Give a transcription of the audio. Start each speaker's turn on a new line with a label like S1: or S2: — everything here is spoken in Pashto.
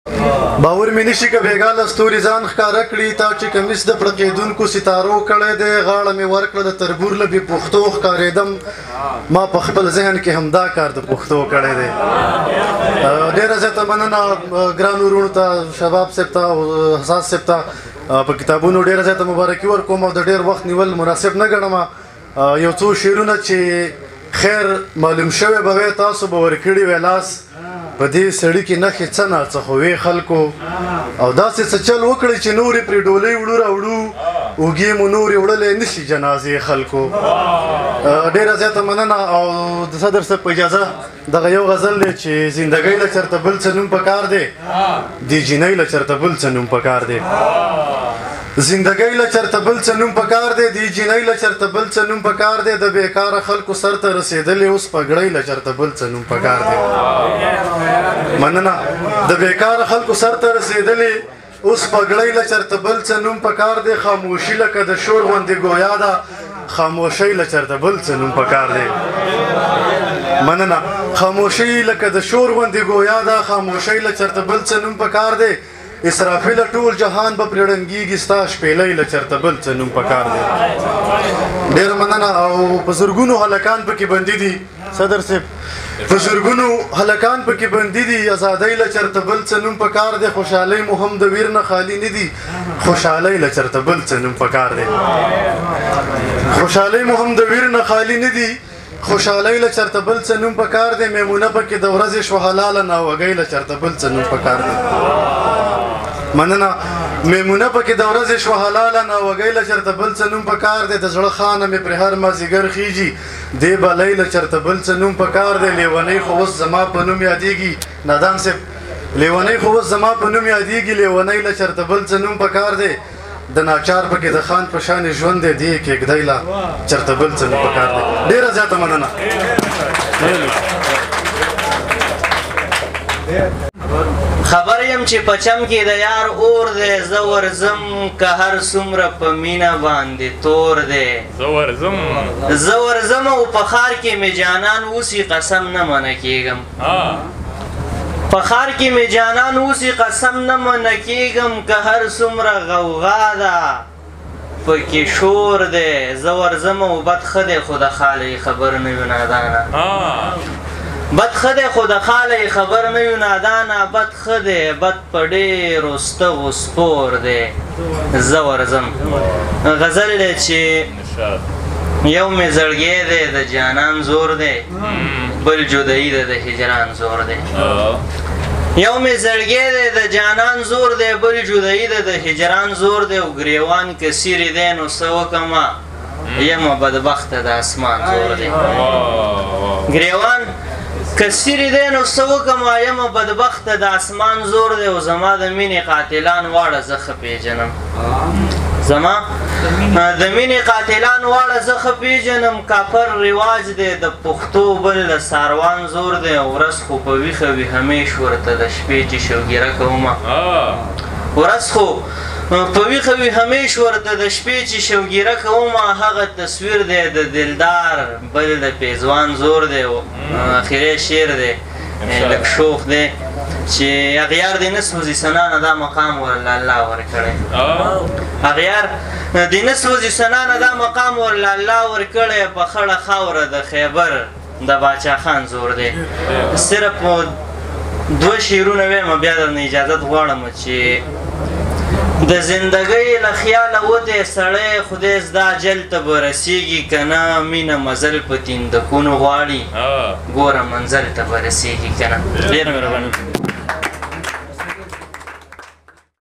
S1: باور مې نشي که بېګاله ستوري ځان ښکاره کړي تا چې کمیس د پړقېدونکو ستارو کړی دی غاړه مې ورکړه د تربور له بې پښتو ښکارېدم ما په خپل ذهن کې همدا کار د پښتو کړی دی. ډېره زیاته مننه ګرانو وروڼو ته شباب صاحب ته او حساس صاحب ته په کتابونو ډېره زیاته مبارکي ورکوم او د ډېر وخت نیول مناسب نه ګڼم. یو څو شعرونه چې خیر معلوم شوی به وی تاسو به ورکړي وی لاس په دې سړي کې نښې څه ناڅه خو وې خلکو او داسې څه چل وکړئ چې نورې پرې ډولۍ وړو راوړو اوږې مو نورې وړلی نشي جنازې خلکو. ډېره زیاته مننه او د صدر صاحب په اجازه دغه یو غزل دی چې زندګۍ له چېرته بل څه نوم پکار دی دې جینۍ له چېرته بل څه نوم پکار دی. زندګۍ له چېرته بل څه نوم پکار دی دې جینۍ له چېرته بل څه نوم پکار دی د بېکاره خلکو سر ته رسېدلې اوس پګړۍ له چېرته بل څه نوم پکار دی. مننه. د بېکاره خلکو سر ته رسېدلې اوس پګړۍ له چېرته بل څه نوم پکار دی خاموشي لکه د شور غوندې ګویا ده خاموشۍ له چېرته بل څه نوم پکار دی. مننه. خاموشي لکه د شور غوندې ګویا ده خاموشۍ له چېرته بل څه نوم پکار دی اسرافیله ټول جهان به پرې ړنګېږي ستا شپېلۍ له چېرته بل څه نوم پکار دی. ډېره مننه. او په زرګونو هلکان پکې بندي دي صدر صاحب په زرګونو هلکان پکې بندي دي ازادۍ له چېرته بل څه نوم پکار دی خوشحالۍ مو هم د ویر نه خالي نه دي خوشحالۍ له چېرته بل څه نوم پکار دی. خوشحالۍ مو هم د ویر نه خالي نه دي خوشحالۍ له چېرته بل څه نوم پکار دی میمونه پکې د ورځې شوه حلاله ناوږۍ له چېرته بل څه نوم پکار دی. مننه. میمونه پکې د ورځې شوه حلاله ناوږۍ له چېرته بل څه نوم پکار دی د زړه خانه مې پرې هر مازدیګر خیږي دې بالۍ له چېرته بل څه نوم پکار دی لیونۍ خو اوس زما په نوم یادېږي نادان صاحب لیونۍ خو اوس زما په نوم یادېږي لیونۍ له چېرته بل څه نوم پکار دی د ناچار پکې د خان په شانې ژوند دی دې کېږدۍ له چېرته بل څه نوم پکار دی. ډېره زیاته مننه.
S2: خبر یم چې پچم کې د یار اور دی زه ورځم که هر څومره په مینه باندې تور دی زه ورځم او په ښار کې مې جانان اوسي قسم نه منه کېږم په ښار کې مې جانان اوسي قسم نه منه کېږم که هر څومره غوغا ده پکې شور دی زه ورځم او بد ښه دی خو د خاله خبر نه یو نادانه بد ښه دی خو د خاله خبر نه یو نادانه بد ښه دی بد په ډېرو ستغو سپور دی زه ورځم. غزل دی چې یو مې زړګی دی د جانان زور دی بل جدایي ده د هجران زور دی یو مې زړګی دی د جانان زور دی بل جدایي ده د هجران زور دی او ګریوان که سیرې دی نو څه وکمه یمه بدبخته د اسمان زور دی ګریوان که سیرې دی نو څه وکمه یمه بدبخته د اسمان زور دی او زما د مینې قاتلان واړه زه ښه پېژنم زما د مینې قاتلان واړه زه ښه پېژنم کافر رواج دی د پښتو بل د ساروان زور دی ورځ خو په ویښه وي همیش ورته د شپې چې شوګیره کومه ورځ خو په ویښه وي همیش ورته د شپې چې شوګیره کومه هغه تصویر دی د دلدار بل د پیزوان زور دی اخري شعر دی لږ شوخ دی چې اغیار دې نه سوځي ثنا نه دا مقام ورله الله ورکړی اغیار دې نه سوځي ثنا نه دا مقام ورله الله ورکړی په خړه خاوره د خیبر د باچا خان زور دی. صرف دوه شعرونه ویم بیا درنه اجازت غواړم چې د زندګۍ له خیاله وتی سړی خدای زده اجل ته به رسېږي که نه مینه مزل په تیندکونو غواړي ګوره منزل ته به رسېږي که نه. ډېره مهرباني.